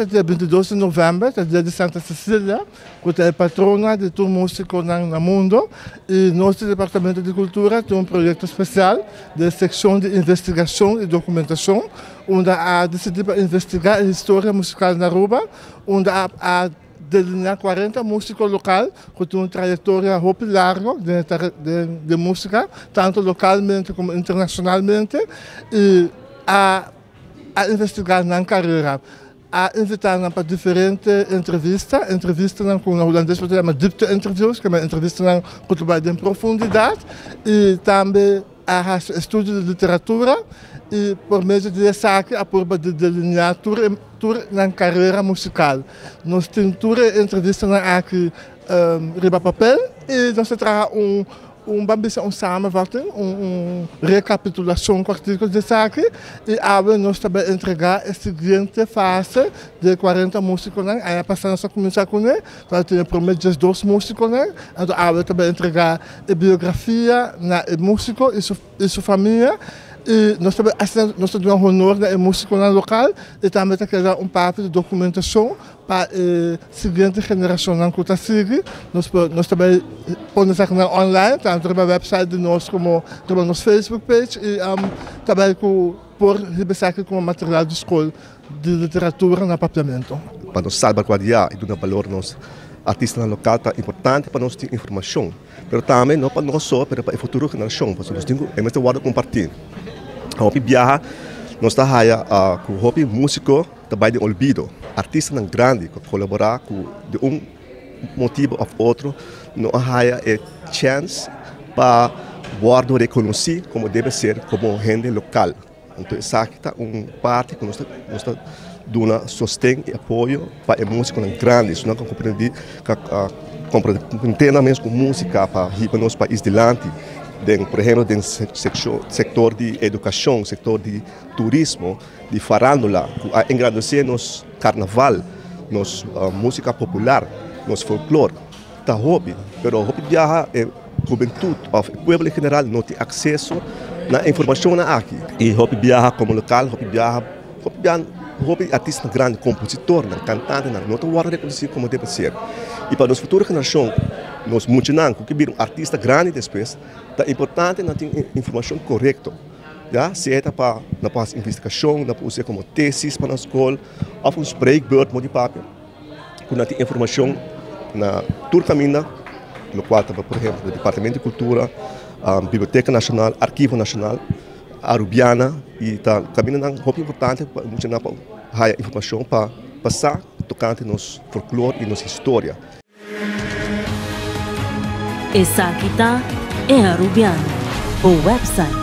Dia 22 de novembro, é dia de Santa Cecilia, que é a patrona de todo músico no mundo. E nosso Departamento de Cultura tem um projeto especial da secção de investigação e documentação, onde a decidido investigar a história musical na Aruba, onde a delinear 40 músicos locais que têm uma trajetória muito larga de música, tanto localmente como internacionalmente, e a investigar na carreira. A invitar para diferentes entrevistas com o holandês, que chama deep interviews, que é uma entrevista que trabalha em profundidade, e também a estudo de literatura, e por meio de essa a prova de delinear na carreira musical. Nós temos entrevistas aqui riba papel, e nós trazemos um samenvatting, recapitulação com artigos de saque, e agora nós também entregar a seguinte fase de 40 músicos, aí passando a começar com ele, então tem prometo 2 músicos, então agora também entregar a biografia na músico e sua família. E nós também temos um honor da música local e também temos parte de documentação para a seguinte geração que está seguindo. Nós também podemos fazer online, tanto no website de nós como no nosso Facebook page e também por receber como material de escola de literatura no papiamento. Para nós salvaguardiar e dar valor aos artistas locais é importante para nós ter informação, mas também não para nós só, para a futura geração, porque nós temos que compartilhar. A hobby viaja, nós está com o hobby músico, também de olvido, artista grande que colaborar com de motivo ou outro, não há a chance para guardar reconhecer como deve ser como gente local. Então essa aqui está parte que nós está dando sustento e apoio para a música grande, isso não compreender com música para ir para nosso país adiante. Por exemplo, no setor de educação, setor de turismo, de farándola, a engrandecer nos carnaval, nos música popular, nos folclore. Está hobby, mas o hobby viaja é juventude, o povo em geral não tem acesso à informação aqui. E hobby viaja como local, hobby artista grande, compositor, cantante, não tem guarda reconhecer como deve ser. E para as futuras gerações, nós muitos que viram artista grande depois, é importante não ter informação correta. Já se é para a investigação, para usar como tesis para a escola, ou um spreekbeurt de papel, que não tem informação na todo caminho, no qual por exemplo, o Departamento de Cultura, a Biblioteca Nacional, Arquivo Nacional, Arubiana, e está caminho muito importante para a informação para passar tocante nos folclore e nossa história. Essa aqui é Arubiano, o website